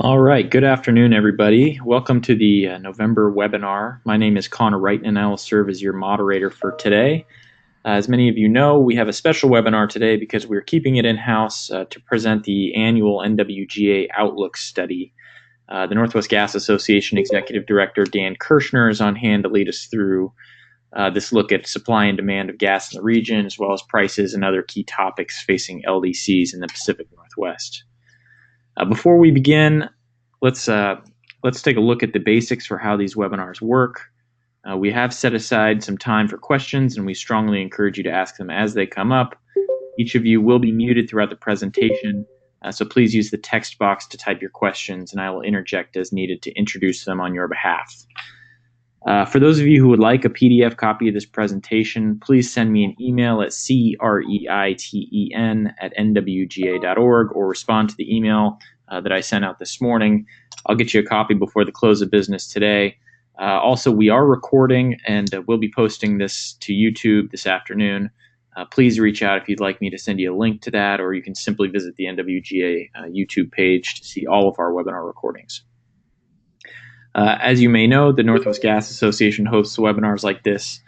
All right, good afternoon, everybody. Welcome to the November webinar. My name is Connor Wright, and I will serve as your moderator for today. As many of you know, we have a special webinar today because we're keeping it in-house to present the annual NWGA Outlook Study. The Northwest Gas Association Executive Director Dan Kirshner is on hand to lead us through this look at supply and demand of gas in the region, as well as prices and other key topics facing LDCs in the Pacific Northwest. Before we begin, let's take a look at the basics for how these webinars work. We have set aside some time for questions, and we strongly encourage you to ask them as they come up. Each of you will be muted throughout the presentation, so please use the text box to type your questions, and I will interject as needed to introduce them on your behalf. For those of you who would like a PDF copy of this presentation, please send me an email at creiten@nwga.org or respond to the email that I sent out this morning. I'll get you a copy before the close of business today. Also, we are recording and we'll be posting this to YouTube this afternoon. Please reach out if you'd like me to send you a link to that, or you can simply visit the NWGA YouTube page to see all of our webinar recordings. As you may know, the Northwest Gas Association hosts webinars like this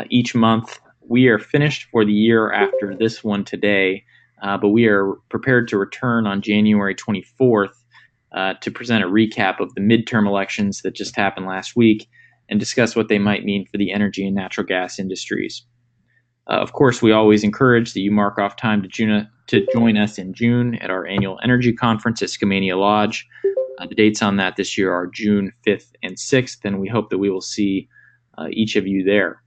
each month. We are finished for the year after this one today, but we are prepared to return on January 24th to present a recap of the midterm elections that just happened last week and discuss what they might mean for the energy and natural gas industries. Of course, we always encourage that you mark off time to join us in June at our annual energy conference at Skamania Lodge. The dates on that this year are June 5th and 6th, and we hope that we will see each of you there.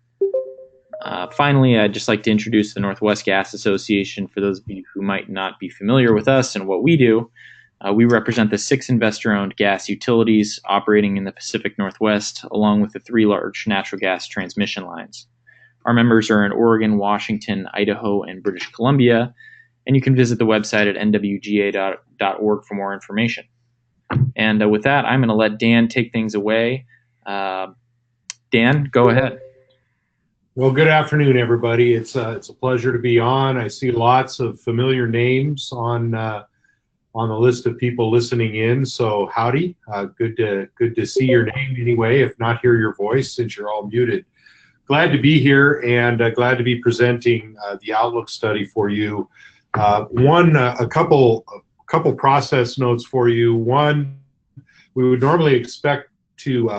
Finally, I'd just like to introduce the Northwest Gas Association for those of you who might not be familiar with us and what we do. We represent the 6 investor-owned gas utilities operating in the Pacific Northwest, along with the 3 large natural gas transmission lines. Our members are in Oregon, Washington, Idaho, and British Columbia, and you can visit the website at nwga.org for more information. And with that, I'm going to let Dan take things away. Dan, go ahead. Well, good afternoon, everybody. It's a pleasure to be on. I see lots of familiar names on the list of people listening in. So howdy, good to see your name anyway, if not hear your voice since you're all muted. Glad to be here and glad to be presenting the Outlook study for you. A couple process notes for you. One, we would normally expect to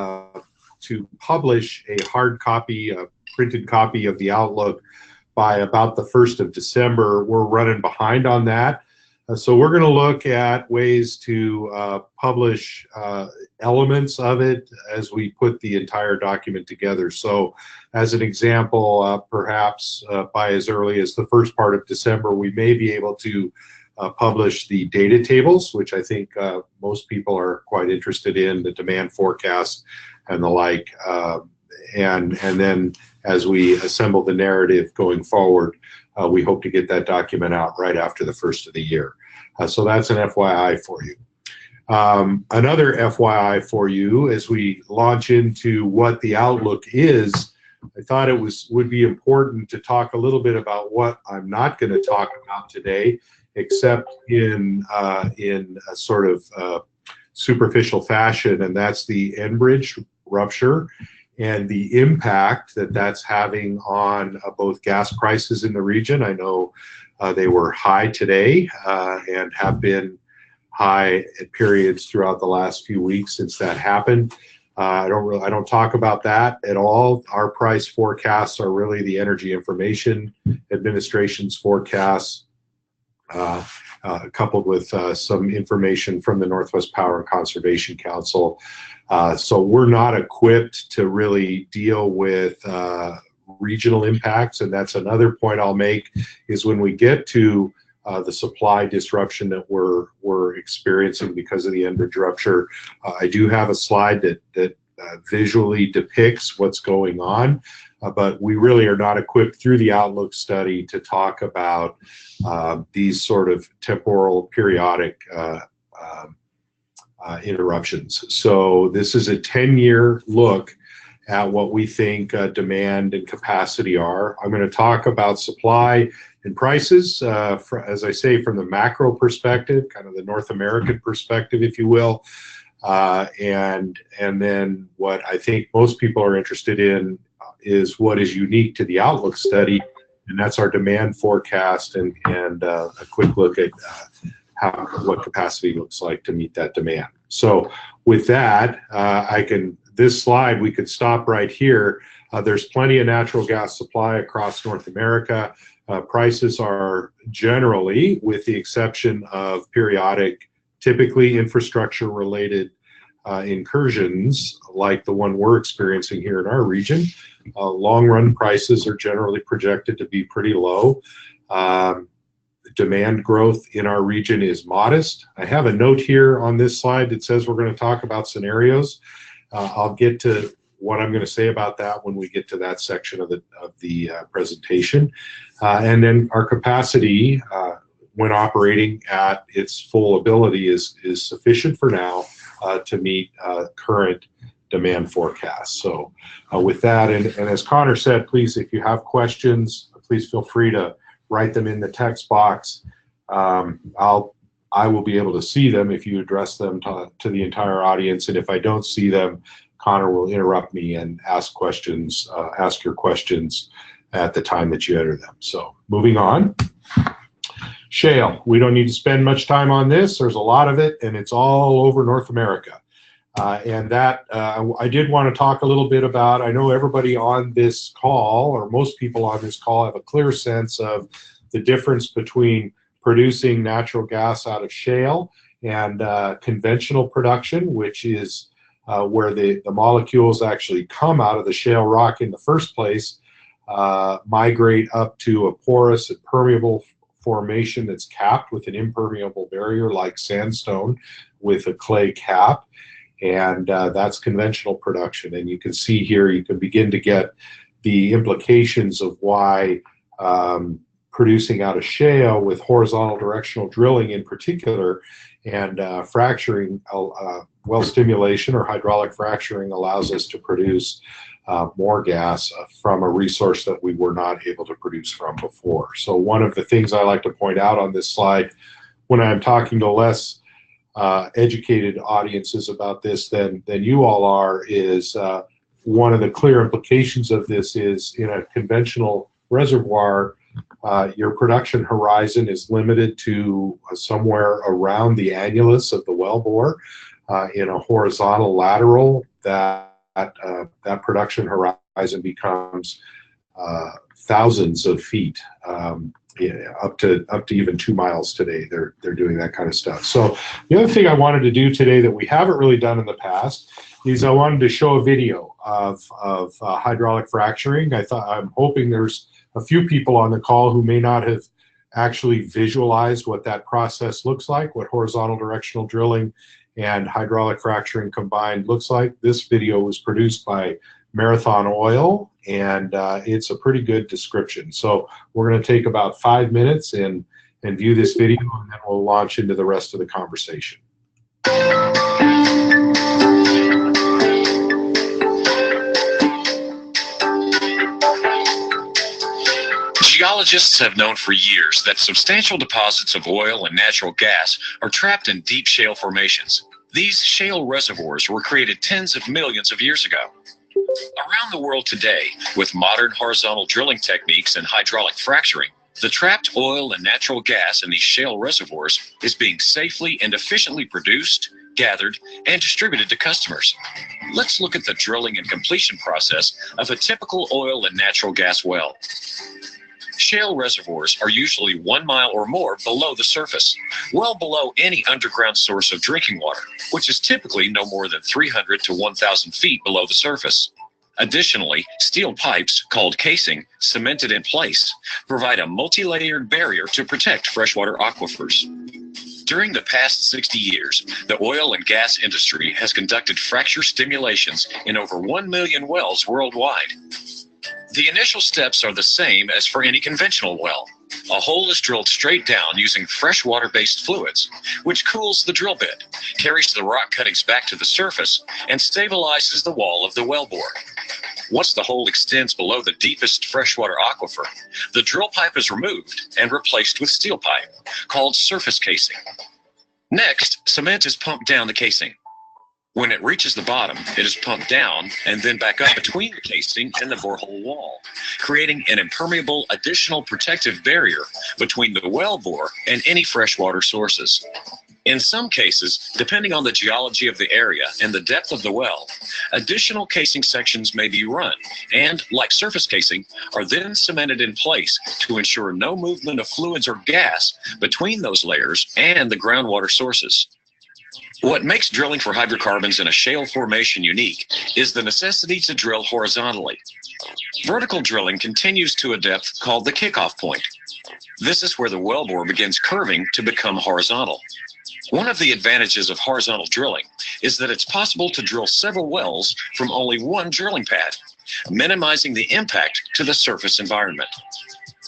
publish a hard copy, a printed copy of the Outlook by about the 1st of December. We're running behind on that. So we're going to look at ways to publish elements of it as we put the entire document together. So as an example, perhaps by as early as the first part of December, we may be able to publish the data tables, which I think most people are quite interested in, the demand forecast and the like. And then as we assemble the narrative going forward, we hope to get that document out right after the first of the year. So that's an FYI for you. Another FYI for you as we launch into what the Outlook is, I thought it would be important to talk a little bit about what I'm not going to talk about today, except in a sort of superficial fashion, and that's the Enbridge rupture and the impact that that's having on both gas prices in the region. I know they were high today and have been high at periods throughout the last few weeks since that happened. I don't talk about that at all. Our price forecasts are really the Energy Information Administration's forecasts, coupled with some information from the Northwest Power and Conservation Council. So we're not equipped to really deal with regional impacts, and that's another point I'll make, is when we get to the supply disruption that we're experiencing because of the Enbridge rupture. I do have a slide that visually depicts what's going on, but we really are not equipped through the Outlook study to talk about these sort of temporal periodic interruptions. So this is a 10-year look at what we think demand and capacity are. I'm going to talk about supply and prices, as I say, from the macro perspective, kind of the North American perspective, if you will. And then what I think most people are interested in is what is unique to the Outlook study, and that's our demand forecast and a quick look at what capacity looks like to meet that demand. So with that, this slide, we could stop right here. There's plenty of natural gas supply across North America. Prices are generally, with the exception of periodic, typically infrastructure-related incursions like the one we're experiencing here in our region. Long-run prices are generally projected to be pretty low. Demand growth in our region is modest. I have a note here on this slide that says we're going to talk about scenarios. I'll get to what I'm going to say about that when we get to that section of the presentation. And then our capacity, when operating at its full ability, is sufficient for now to meet current demand forecasts. So with that, and as Connor said, please, if you have questions, please feel free to write them in the text box. I will be able to see them if you address them to the entire audience, and if I don't see them, Connor will interrupt me and ask your questions at the time that you enter them. So moving on. Shale, we don't need to spend much time on this. There's a lot of it, and it's all over North America. And that I did want to talk a little bit about. I know everybody on this call, or most people on this call, have a clear sense of the difference between producing natural gas out of shale and conventional production, which is where the molecules actually come out of the shale rock in the first place, migrate up to a porous and permeable formation that's capped with an impermeable barrier like sandstone with a clay cap. And that's conventional production. And you can see here, you can begin to get the implications of why producing out of shale with horizontal directional drilling in particular, and fracturing, well stimulation or hydraulic fracturing allows us to produce more gas from a resource that we were not able to produce from before. So one of the things I like to point out on this slide, when I'm talking to less educated audiences about this than you all are, is one of the clear implications of this is in a conventional reservoir, your production horizon is limited to somewhere around the annulus of the wellbore. In a horizontal lateral, that production horizon becomes thousands of feet. Up to even 2 miles today. They're doing that kind of stuff. So the other thing I wanted to do today that we haven't really done in the past is I wanted to show a video of hydraulic fracturing. I'm hoping there's a few people on the call who may not have actually visualized what that process looks like, what horizontal directional drilling and hydraulic fracturing combined looks like. This video was produced by Marathon Oil, and it's a pretty good description. So we're going to take about 5 minutes and view this video, and then we'll launch into the rest of the conversation. Geologists have known for years that substantial deposits of oil and natural gas are trapped in deep shale formations. These shale reservoirs were created tens of millions of years ago. Around the world today, with modern horizontal drilling techniques and hydraulic fracturing, the trapped oil and natural gas in these shale reservoirs is being safely and efficiently produced, gathered, and distributed to customers. Let's look at the drilling and completion process of a typical oil and natural gas well. Shale reservoirs are usually 1 mile or more below the surface, well below any underground source of drinking water, which is typically no more than 300 to 1,000 feet below the surface. Additionally, steel pipes, called casing, cemented in place, provide a multi-layered barrier to protect freshwater aquifers. During the past 60 years, the oil and gas industry has conducted fracture stimulations in over 1 million wells worldwide. The initial steps are the same as for any conventional well. A hole is drilled straight down using freshwater-based fluids, which cools the drill bit, carries the rock cuttings back to the surface, and stabilizes the wall of the wellbore. Once the hole extends below the deepest freshwater aquifer, the drill pipe is removed and replaced with steel pipe, called surface casing. Next, cement is pumped down the casing. When it reaches the bottom, it is pumped down and then back up between the casing and the borehole wall, creating an impermeable additional protective barrier between the wellbore and any freshwater sources. In some cases, depending on the geology of the area and the depth of the well, additional casing sections may be run and, like surface casing, are then cemented in place to ensure no movement of fluids or gas between those layers and the groundwater sources. What makes drilling for hydrocarbons in a shale formation unique is the necessity to drill horizontally. Vertical drilling continues to a depth called the kickoff point. This is where the wellbore begins curving to become horizontal. One of the advantages of horizontal drilling is that it's possible to drill several wells from only one drilling pad, minimizing the impact to the surface environment.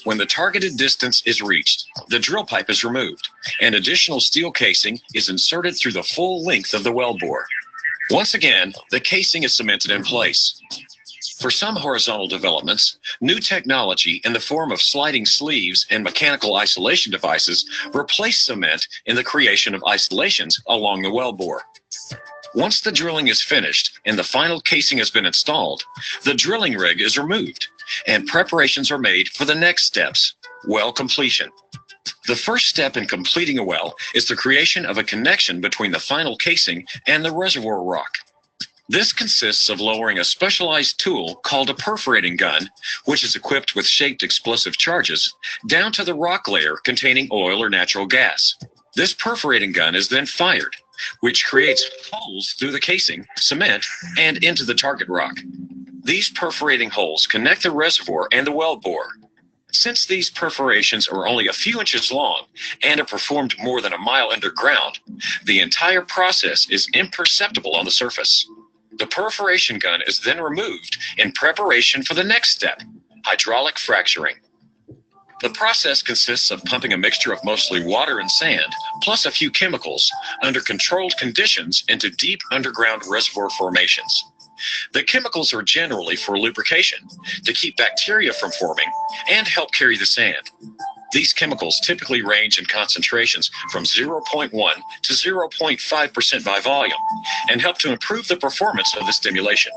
When the targeted distance is reached, the drill pipe is removed, and additional steel casing is inserted through the full length of the wellbore. Once again, the casing is cemented in place. For some horizontal developments, new technology in the form of sliding sleeves and mechanical isolation devices replace cement in the creation of isolations along the wellbore. Once the drilling is finished and the final casing has been installed, the drilling rig is removed and preparations are made for the next steps, well completion. The first step in completing a well is the creation of a connection between the final casing and the reservoir rock. This consists of lowering a specialized tool called a perforating gun, which is equipped with shaped explosive charges, down to the rock layer containing oil or natural gas. This perforating gun is then fired, which creates holes through the casing, cement, and into the target rock. These perforating holes connect the reservoir and the wellbore. Since these perforations are only a few inches long and are performed more than a mile underground, the entire process is imperceptible on the surface. The perforation gun is then removed in preparation for the next step, hydraulic fracturing. The process consists of pumping a mixture of mostly water and sand, plus a few chemicals, under controlled conditions into deep underground reservoir formations. The chemicals are generally for lubrication, to keep bacteria from forming, and help carry the sand. These chemicals typically range in concentrations from 0.1 to 0.5% by volume, and help to improve the performance of the stimulation.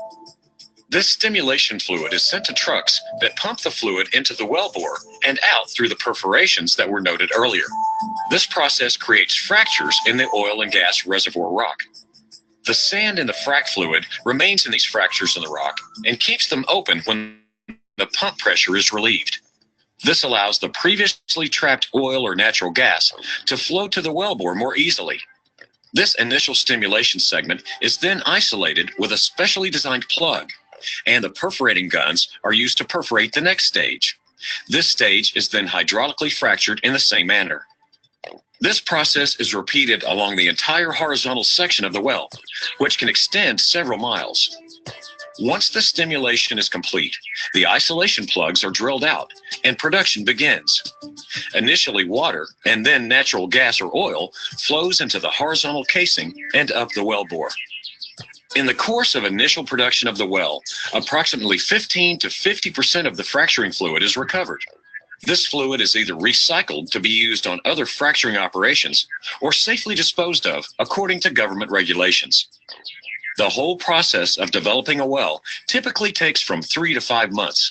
This stimulation fluid is sent to trucks that pump the fluid into the wellbore and out through the perforations that were noted earlier. This process creates fractures in the oil and gas reservoir rock. The sand in the frac fluid remains in these fractures in the rock and keeps them open when the pump pressure is relieved. This allows the previously trapped oil or natural gas to flow to the wellbore more easily. This initial stimulation segment is then isolated with a specially designed plug, and the perforating guns are used to perforate the next stage. This stage is then hydraulically fractured in the same manner. This process is repeated along the entire horizontal section of the well, which can extend several miles. Once the stimulation is complete, the isolation plugs are drilled out and production begins. Initially water and then natural gas or oil flows into the horizontal casing and up the wellbore. In the course of initial production of the well, approximately 15 to 50% of the fracturing fluid is recovered. This fluid is either recycled to be used on other fracturing operations or safely disposed of according to government regulations. The whole process of developing a well typically takes from 3 to 5 months,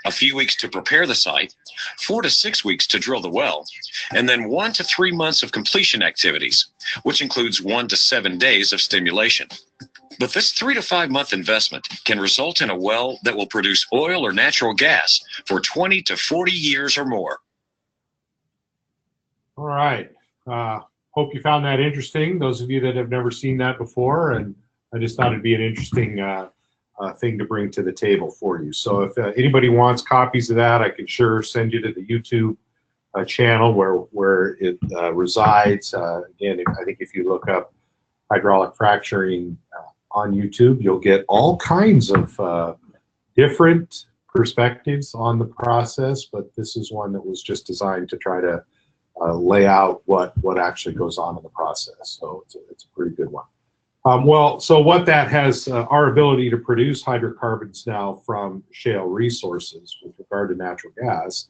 a few weeks to prepare the site, 4 to 6 weeks to drill the well, and then 1 to 3 months of completion activities, which includes 1 to 7 days of stimulation. But this 3 to 5 month investment can result in a well that will produce oil or natural gas for 20 to 40 years or more. All right. Hope you found that interesting. Those of you that have never seen that before, and I just thought it'd be an interesting thing to bring to the table for you. So if anybody wants copies of that, I can sure send you to the YouTube channel where it resides. Again, I think if you look up hydraulic fracturing on YouTube, you'll get all kinds of different perspectives on the process, but this is one that was just designed to try to lay out what actually goes on in the process. So it's a pretty good one. Well, so what that has, our ability to produce hydrocarbons now from shale resources with regard to natural gas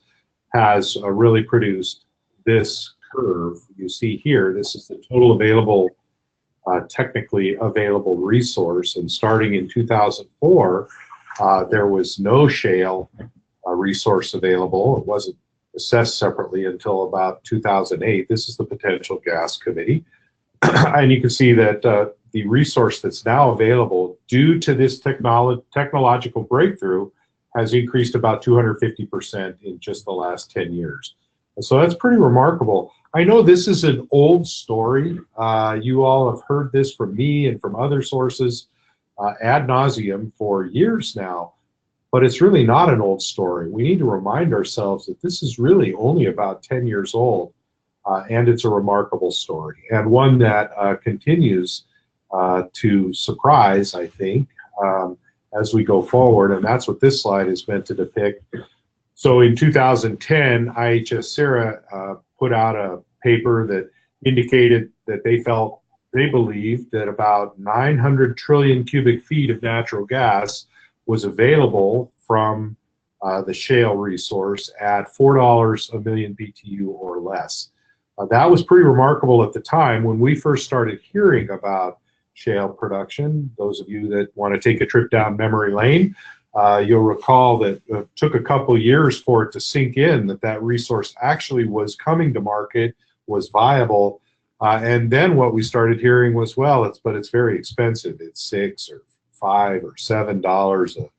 has really produced this curve you see here. This is the total available, technically available resource. And starting in 2004, there was no shale resource available. It wasn't assessed separately until about 2008. This is the Potential Gas Committee. And you can see that the resource that's now available due to this technological breakthrough has increased about 250% in just the last 10 years. And so that's pretty remarkable. I know this is an old story. You all have heard this from me and from other sources ad nauseum for years now, but it's really not an old story. We need to remind ourselves that this is really only about 10 years old, and it's a remarkable story, and one that continues to surprise, I think, as we go forward, and that's what this slide is meant to depict. So in 2010, IHS-CERA put out a paper that indicated that they believed that about 900 trillion cubic feet of natural gas was available from the shale resource at $4 a million BTU or less. That was pretty remarkable at the time when we first started hearing about shale production. Those of you that want to take a trip down memory lane, you'll recall that it took a couple years for it to sink in that that resource actually was coming to market, was viable, and then what we started hearing was, well, it's very expensive. It's $6 or $5 or $7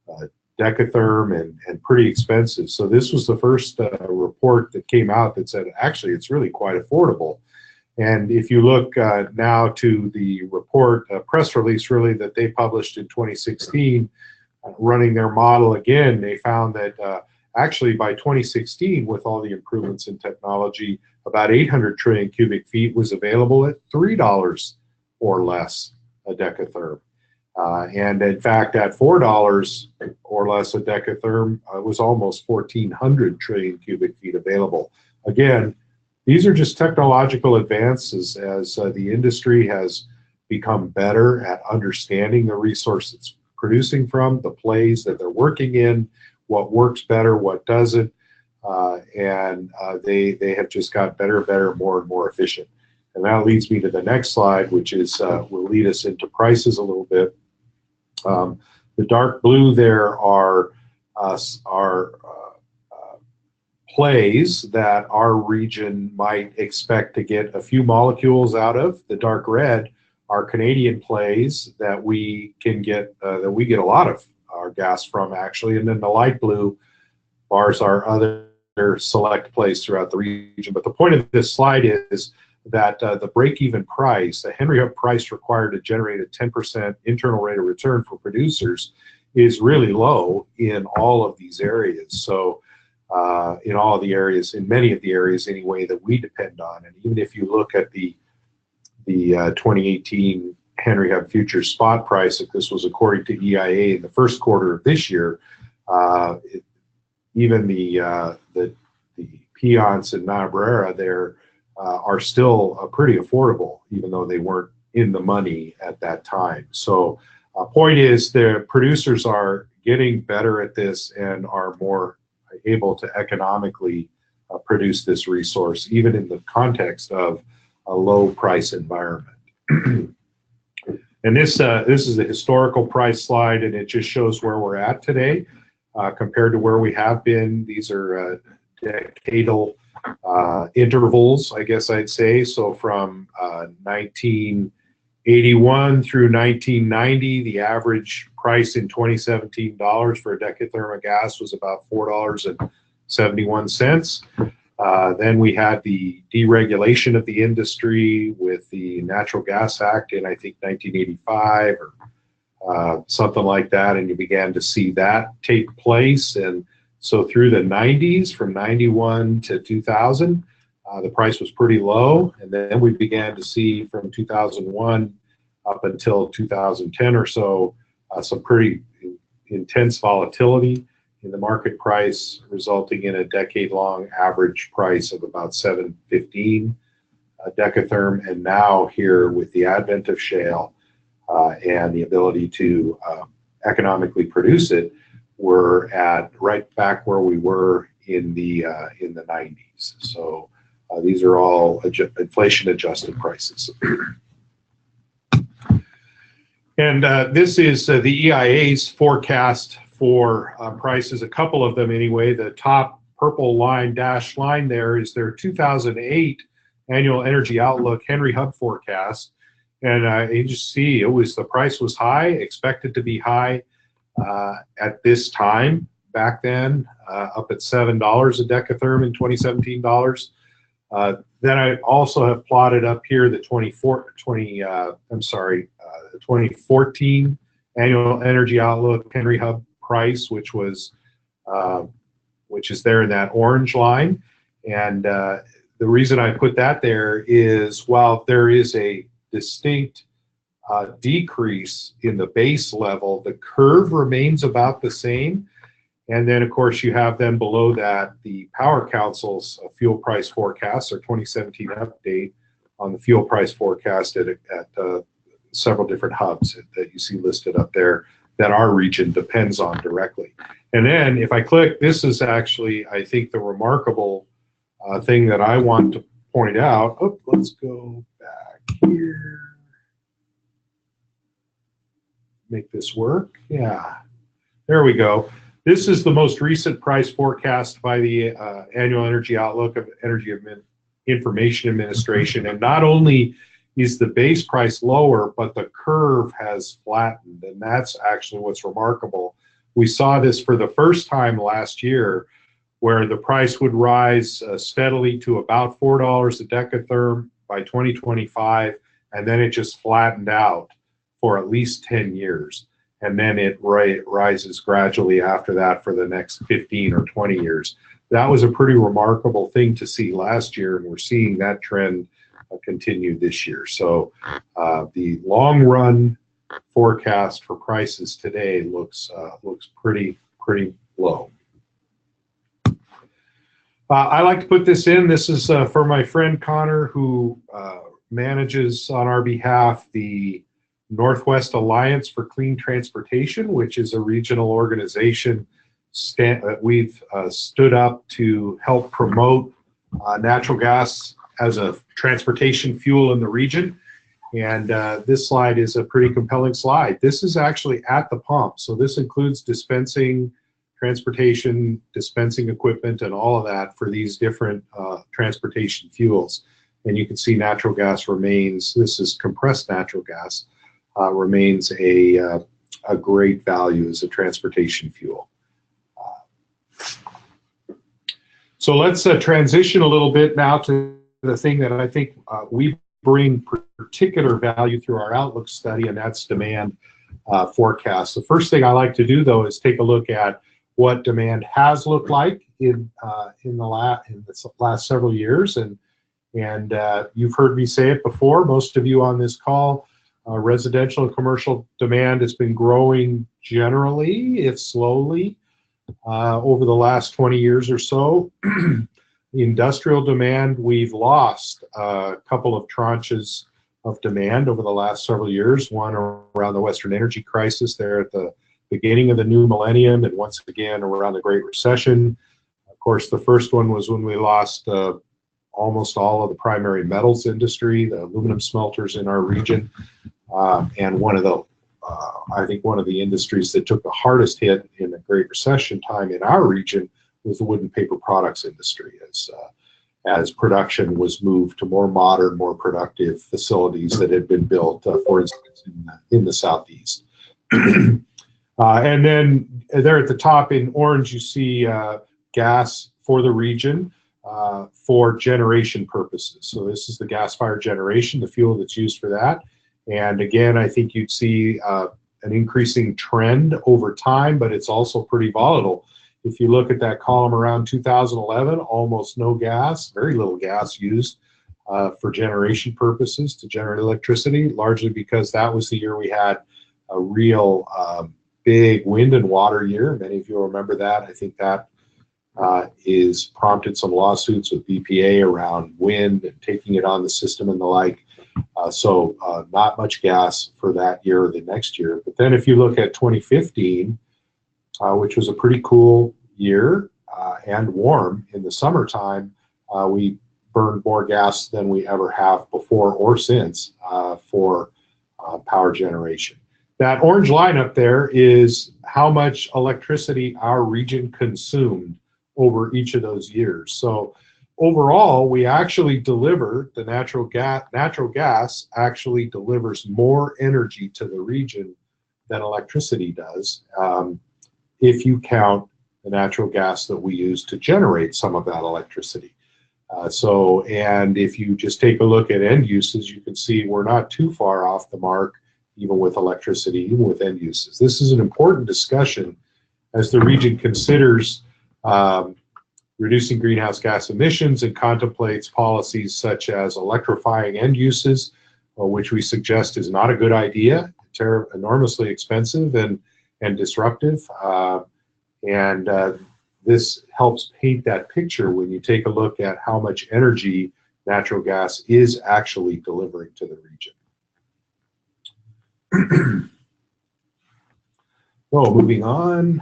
a decatherm and pretty expensive. So this was the first report that came out that said actually it's really quite affordable. And if you look now to the report, press release really that they published in 2016, running their model again, they found that actually by 2016, with all the improvements in technology, about 800 trillion cubic feet was available at $3 or less a decatherm. And in fact, at $4 or less a decatherm, it was almost 1,400 trillion cubic feet available. Again, these are just technological advances as the industry has become better at understanding the resource it's producing from, the plays that they're working in, what works better, what doesn't, and they have just got better and better, more and more efficient. And that leads me to the next slide, which is will lead us into prices a little bit. The dark blue there are plays that our region might expect to get a few molecules out of. The dark red are Canadian plays that we can get a lot of our gas from actually, and then the light blue bars are other select plays throughout the region. But the point of this slide is that the break-even price, the Henry Hub price required to generate a 10% internal rate of return for producers, is really low in all of these areas. So in all of the areas, in many of the areas anyway, that we depend on. And even if you look at the 2018 Henry Hub futures spot price, if this was according to EIA in the first quarter of this year, even the Piceance and Niobrara there are still pretty affordable, even though they weren't in the money at that time. So point is, the producers are getting better at this and are more able to economically produce this resource, even in the context of a low price environment. And this is a historical price slide, and it just shows where we're at today compared to where we have been. These are decadal intervals, I guess I'd say. So from 1981 through 1990, the average price in 2017 dollars for a decatherm of gas was about $4.71. Then we had the deregulation of the industry with the Natural Gas Act in, I think, 1985 or something like that, and you began to see that take place. And so through the 90s, from 91 to 2000, the price was pretty low, and then we began to see from 2001 up until 2010 or so some pretty intense volatility in the market price, resulting in a decade-long average price of about $7.15 a decatherm. And now here, with the advent of shale and the ability to economically produce it, we're at right back where we were in the 90s. So these are all inflation-adjusted prices. And this is the EIA's forecast for prices, a couple of them anyway. The top purple line, dashed line there, is their 2008 annual energy outlook Henry Hub forecast. And you just see the price was high, expected to be high at this time back then, up at $7 a decatherm in 2017 dollars. Then I also have plotted up here the 2014 annual energy outlook Henry Hub price, which is there in that orange line. And the reason I put that there is, while there is a distinct decrease in the base level, the curve remains about the same. And then, of course, you have then below that the Power Council's fuel price forecast, or 2017 update on the fuel price forecast at several different hubs that you see listed up there that our region depends on directly. And then if I click, this is actually, I think, the remarkable thing that I want to point out. Oh, let's go back here. Make this work. Yeah, there we go. This is the most recent price forecast by the Annual Energy Outlook of Energy Information Administration. And not only is the base price lower, but the curve has flattened. And that's actually what's remarkable. We saw this for the first time last year, where the price would rise steadily to about $4 a decatherm by 2025, and then it just flattened out for at least 10 years. And then it rises gradually after that for the next 15 or 20 years. That was a pretty remarkable thing to see last year, and we're seeing that trend continue this year. So the long run forecast for prices today looks pretty low. I like to put this in. This is for my friend Connor, who manages on our behalf the Northwest Alliance for Clean Transportation, which is a regional organization that we've stood up to help promote natural gas as a transportation fuel in the region. And this slide is a pretty compelling slide. This is actually at the pump. So this includes dispensing, transportation, dispensing equipment, and all of that for these different transportation fuels. And you can see natural gas remains, this is compressed natural gas, remains a great value as a transportation fuel. So let's transition a little bit now to the thing that I think we bring particular value through our outlook study, and that's demand forecast. The first thing I like to do, though, is take a look at what demand has looked like in the last several years. And you've heard me say it before, most of you on this call, residential and commercial demand has been growing generally, if slowly, over the last 20 years or so. Industrial demand, we've lost a couple of tranches of demand over the last several years, one around the Western energy crisis there at the beginning of the new millennium, and once again around the Great Recession. Of course, the first one was when we lost almost all of the primary metals industry, the aluminum smelters in our region, and I think one of the industries that took the hardest hit in the Great Recession time in our region was the wood and paper products industry, as production was moved to more modern, more productive facilities that had been built, for instance, in the Southeast. And then there at the top in orange, you see gas for the region for generation purposes. So this is the gas-fired generation, the fuel that's used for that. And again, I think you'd see an increasing trend over time, but it's also pretty volatile. If you look at that column around 2011, almost no gas, very little gas used for generation purposes to generate electricity, largely because that was the year we had a real big wind and water year. Many of you will remember that. I think that is prompted some lawsuits with BPA around wind and taking it on the system and the like. So not much gas for that year or the next year. But then if you look at 2015, which was a pretty cool year and warm in the summertime, we burned more gas than we ever have before or since for power generation. That orange line up there is how much electricity our region consumed over each of those years. So overall, we actually deliver the natural gas actually delivers more energy to the region than electricity does, if you count the natural gas that we use to generate some of that electricity. And if you just take a look at end uses, you can see we're not too far off the mark, even with electricity, even with end uses. This is an important discussion as the region considers reducing greenhouse gas emissions and contemplates policies such as electrifying end uses, which we suggest is not a good idea, enormously expensive and disruptive. This helps paint that picture when you take a look at how much energy natural gas is actually delivering to the region. Oh, moving on.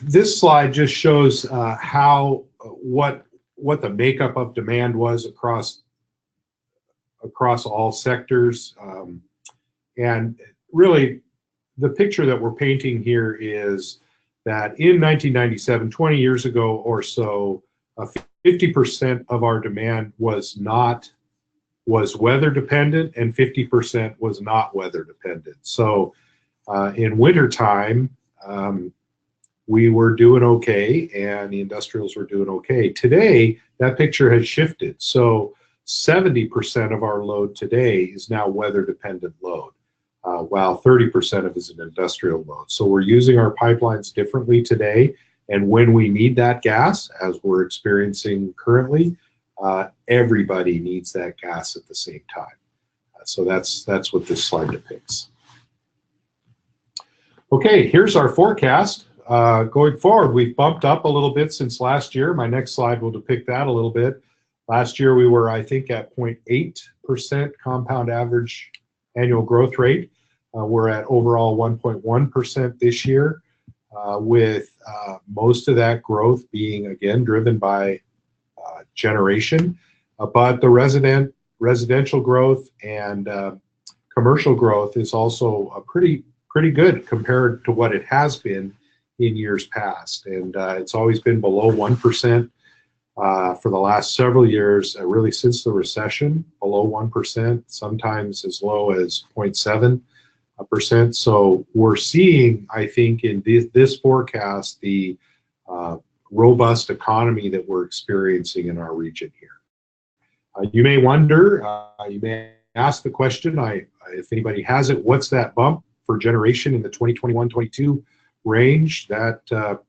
This slide just shows what the makeup of demand was across all sectors, and really the picture that we're painting here is that in 1997, 20 years ago or so, 50% of our demand was weather dependent and 50% was not weather dependent. So in wintertime, we were doing okay and the industrials were doing okay. Today, that picture has shifted. So 70% of our load today is now weather dependent load, while 30% of it is an industrial load. So we're using our pipelines differently today. And when we need that gas, as we're experiencing currently, everybody needs that gas at the same time. So that's what this slide depicts. Okay, here's our forecast. Going forward, we've bumped up a little bit since last year. My next slide will depict that a little bit. Last year we were, I think, at 0.8% compound average annual growth rate. We're at overall 1.1% this year, with most of that growth being, again, driven by generation. But the residential growth and commercial growth is also pretty good compared to what it has been in years past. And it's always been below 1% for the last several years, really since the recession, below 1%, sometimes as low as 0.7%. So we're seeing, I think, in this forecast, the robust economy that we're experiencing in our region here. You may wonder, you may ask the question, if anybody has it, what's that bump for generation in the 2021-22 range? That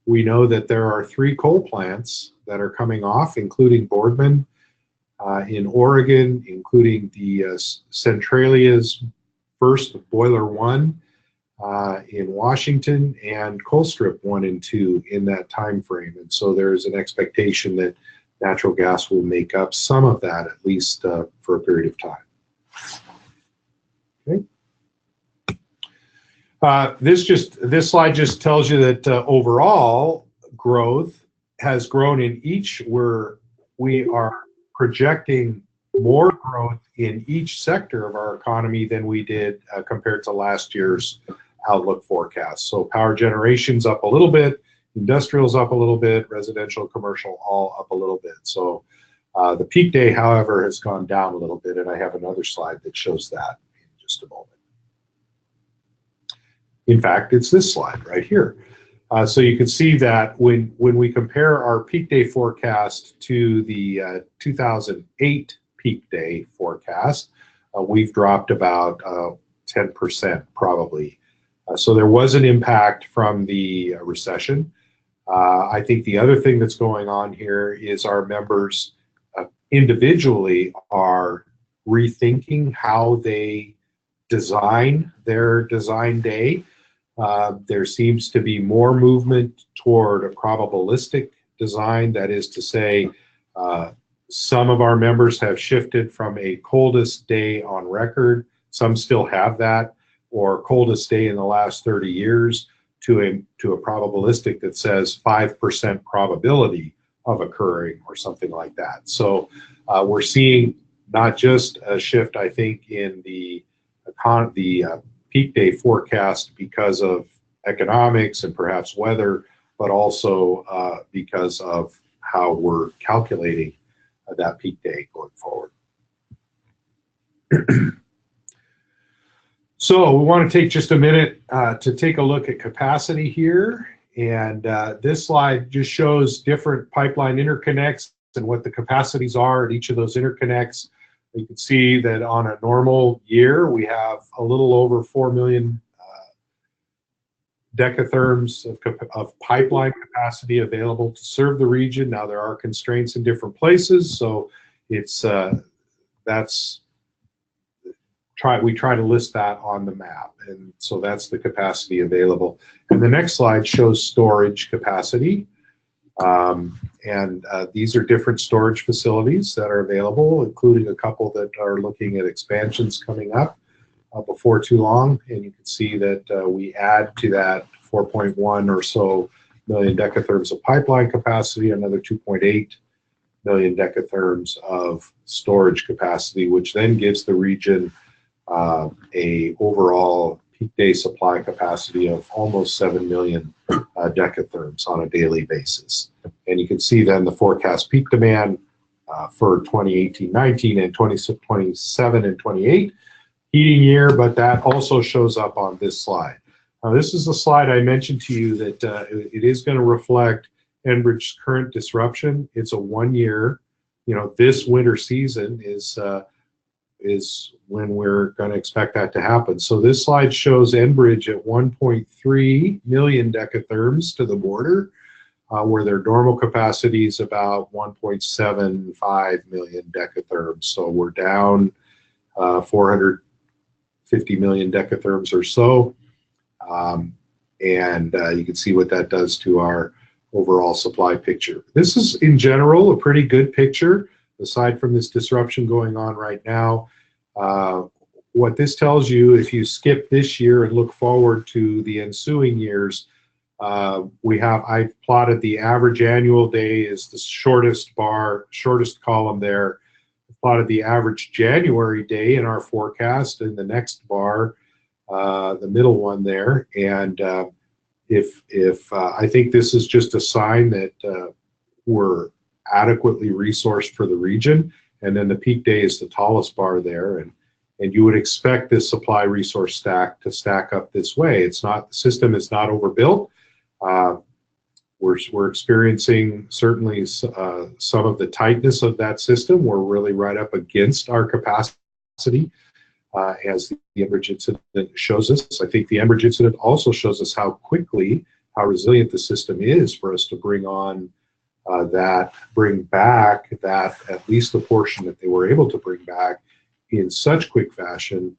we know that there are 3 coal plants that are coming off, including Boardman in Oregon, including the Centralia's first Boiler 1 in Washington, and Colstrip 1 and 2 in that time frame. And so there is an expectation that natural gas will make up some of that, at least for a period of time. Okay. This slide just tells you that overall growth has grown in each. We are projecting more growth in each sector of our economy than we did compared to last year's outlook forecast. So power generation's up a little bit, industrial's up a little bit, residential, commercial, all up a little bit. So the peak day, however, has gone down a little bit, and I have another slide that shows that in just a moment. In fact, it's this slide right here. So you can see that when we compare our peak day forecast to the 2008 peak day forecast, we've dropped about 10% probably. So there was an impact from the recession. I think the other thing that's going on here is our members individually are rethinking how they design their design day. There seems to be more movement toward a probabilistic design. That is to say, some of our members have shifted from a coldest day on record, some still have that, or coldest day in the last 30 years, to a probabilistic that says 5% probability of occurring or something like that. So we're seeing not just a shift, I think, in the peak day forecast because of economics and perhaps weather, but also because of how we're calculating that peak day going forward. So we want to take just a minute to take a look at capacity here. And this slide just shows different pipeline interconnects and what the capacities are at each of those interconnects. You can see that on a normal year, we have a little over 4 million decatherms of pipeline capacity available to serve the region. Now there are constraints in different places, so it's we try to list that on the map, and so that's the capacity available. And the next slide shows storage capacity, and these are different storage facilities that are available, including a couple that are looking at expansions coming up before too long. And you can see that we add to that 4.1 or so million decatherms of pipeline capacity, another 2.8 million decatherms of storage capacity, which then gives the region a overall peak day supply capacity of almost 7 million decatherms on a daily basis. And you can see then the forecast peak demand for 2018-19 and 2027 and 28 heating year, but that also shows up on this slide. Now this is the slide I mentioned to you that it is going to reflect Enbridge's current disruption. It's a 1 year, this winter season is when we're going to expect that to happen. So this slide shows Enbridge at 1.3 million decatherms to the border, where their normal capacity is about 1.75 million decatherms. So we're down 450 million decatherms or so. And you can see what that does to our overall supply picture. This is, in general, a pretty good picture, aside from this disruption going on right now. What this tells you, if you skip this year and look forward to the ensuing years, I've plotted the average annual day is the shortest column there. I've plotted the average January day in our forecast in the next bar, the middle one there. And if I think this is just a sign that we're adequately resourced for the region, and then the peak day is the tallest bar there, and you would expect this supply resource stack to stack up this way. It's not, the system is not overbuilt. We're experiencing certainly some of the tightness of that system. We're really right up against our capacity, as the Enbridge incident shows us. I think the Enbridge incident also shows us how resilient the system is for us to bring back that, at least the portion that they were able to bring back in such quick fashion,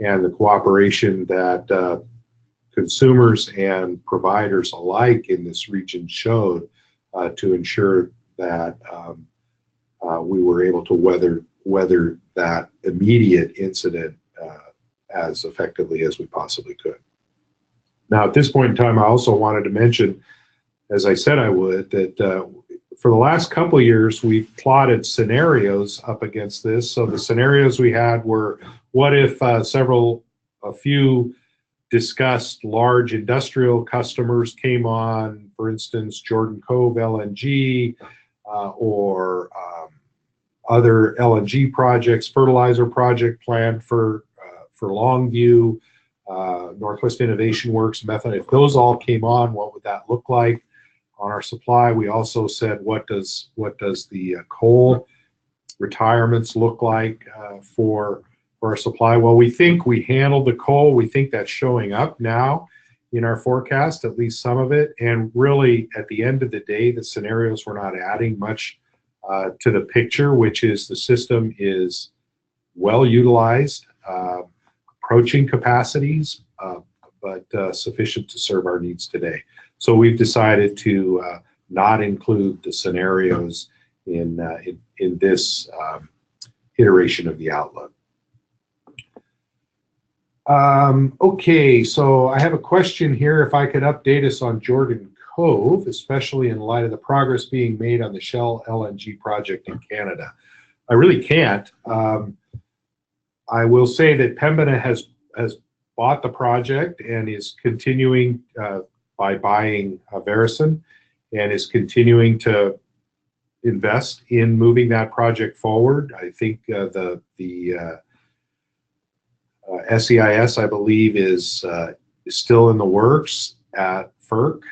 and the cooperation that consumers and providers alike in this region showed to ensure that we were able to weather that immediate incident as effectively as we possibly could. Now, at this point in time, I also wanted to mention, as I said I would, that for the last couple of years, we've plotted scenarios up against this. So the scenarios we had were, what if a few discussed large industrial customers came on, for instance, Jordan Cove LNG, or other LNG projects, fertilizer project planned for Longview, Northwest Innovation Works, methane. If those all came on, what would that look like on our supply? We also said, what does the coal retirements look like for for our supply. Well, we think we handled the coal. We think that's showing up now in our forecast, at least some of it. And really, at the end of the day, the scenarios were not adding much to the picture, which is the system is well utilized, approaching capacities, but sufficient to serve our needs today. So we've decided to not include the scenarios in this iteration of the outlook. Okay, so I have a question here. If I could update us on Jordan Cove, especially in light of the progress being made on the Shell LNG project in Canada. I really can't. I will say that Pembina has bought the project and is continuing by buying Veresen, and is continuing to invest in moving that project forward. I think the SEIS, I believe, is still in the works at FERC.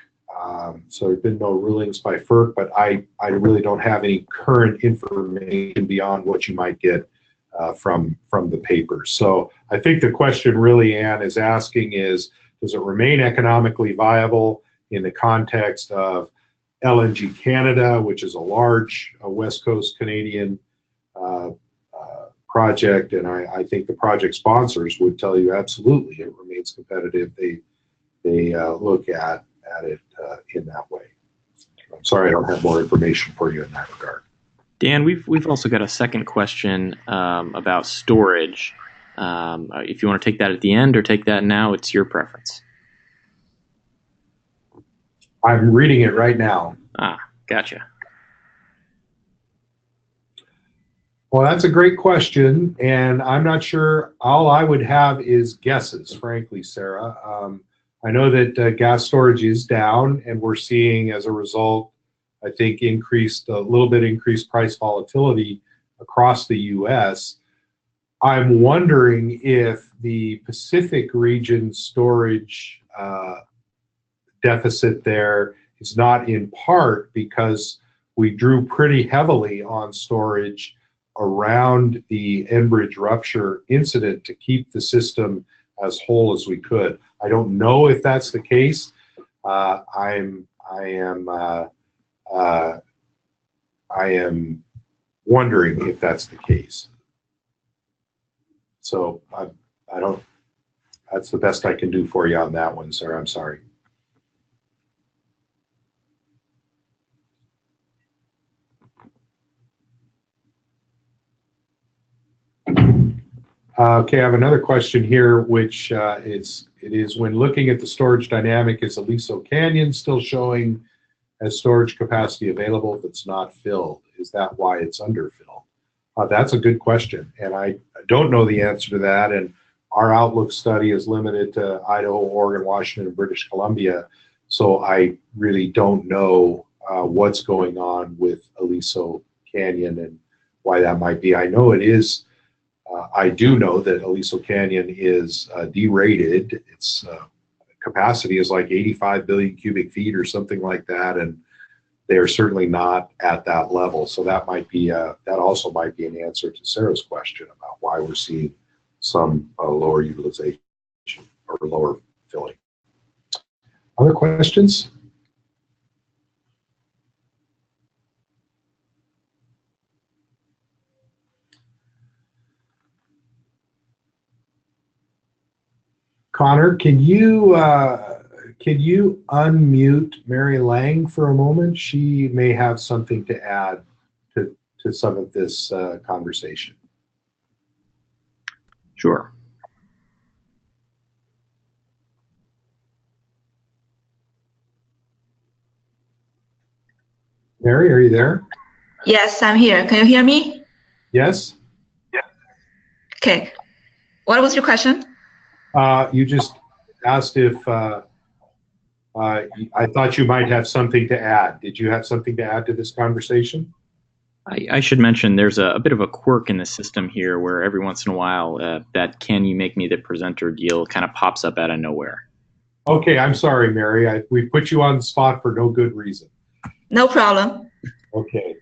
So there's been no rulings by FERC, but I really don't have any current information beyond what you might get from the papers. So I think the question really, Ann, is asking is, does it remain economically viable in the context of LNG Canada, which is a large West Coast Canadian project? And I think the project sponsors would tell you absolutely it remains competitive. They look at it in that way. I'm sorry I don't have more information for you in that regard. Dan, we've also got a second question about storage. If you want to take that at the end or take that now, it's your preference. I'm reading it right now. Ah, gotcha. Well, that's a great question, and I'm not sure. All I would have is guesses, frankly, Sarah. I know that gas storage is down, and we're seeing, as a result, I think, a little bit increased price volatility across the U.S. I'm wondering if the Pacific region storage deficit there is not in part because we drew pretty heavily on storage around the Enbridge rupture incident to keep the system as whole as we could. I don't know if that's the case. I am wondering if that's the case. So I don't. That's the best I can do for you on that one, sir. I'm sorry. Okay, I have another question here, which it is when looking at the storage dynamic, is Aliso Canyon still showing as storage capacity available if it's not filled? Is that why it's underfilled? That's a good question, and I don't know the answer to that. And our outlook study is limited to Idaho, Oregon, Washington, and British Columbia, so I really don't know what's going on with Aliso Canyon and why that might be. I know it is. I do know that Aliso Canyon is derated. Its capacity is like 85 billion cubic feet or something like that, and they are certainly not at that level. So that might be that also might be an answer to Sarah's question about why we're seeing some lower utilization or lower filling. Other questions? Connor, can you unmute Mary Lang for a moment? She may have something to add to some of this conversation. Sure. Mary, are you there? Yes, I'm here. Can you hear me? Yes. Okay. What was your question? You just asked if I thought you might have something to add. Did you have something to add to this conversation? I should mention there's a bit of a quirk in the system here where every once in a while that "can you make me the presenter" deal kind of pops up out of nowhere. Okay, I'm sorry, Mary. We put you on the spot for no good reason. No problem. Okay.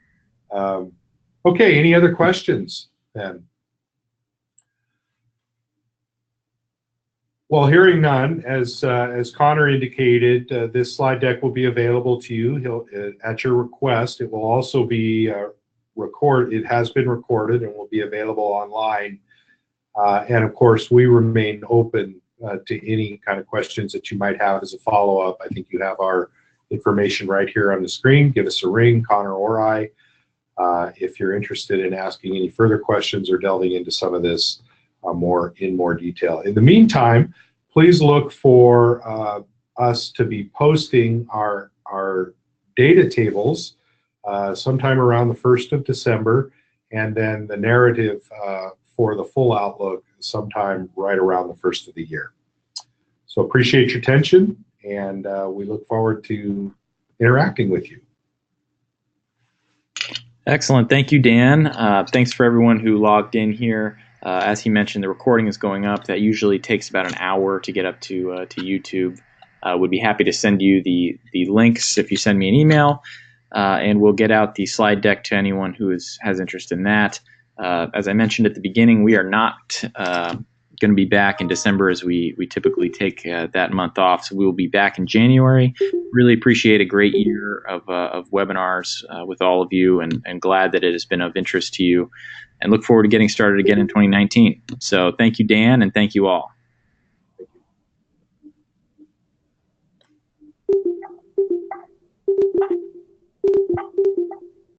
Okay, any other questions then? Well, hearing none, as Connor indicated, this slide deck will be available to you. At your request. It will also be It has been recorded and will be available online. And of course, we remain open to any kind of questions that you might have as a follow-up. I think you have our information right here on the screen. Give us a ring, Connor or I, if you're interested in asking any further questions or delving into some of this in more detail. In the meantime, please look for us to be posting our data tables sometime around the 1st of December, and then the narrative for the full outlook sometime right around the 1st of the year. So appreciate your attention, and we look forward to interacting with you. Excellent. Thank you, Dan. Thanks for everyone who logged in here. As he mentioned, the recording is going up. That usually takes about an hour to get up to YouTube. Would be happy to send you the links if you send me an email, and we'll get out the slide deck to anyone who has interest in that. As I mentioned at the beginning, we are not going to be back in December as we typically take that month off. So we will be back in January. Really appreciate a great year of webinars with all of you, and glad that it has been of interest to you, and look forward to getting started again in 2019. So thank you, Dan, and thank you all. Thank you.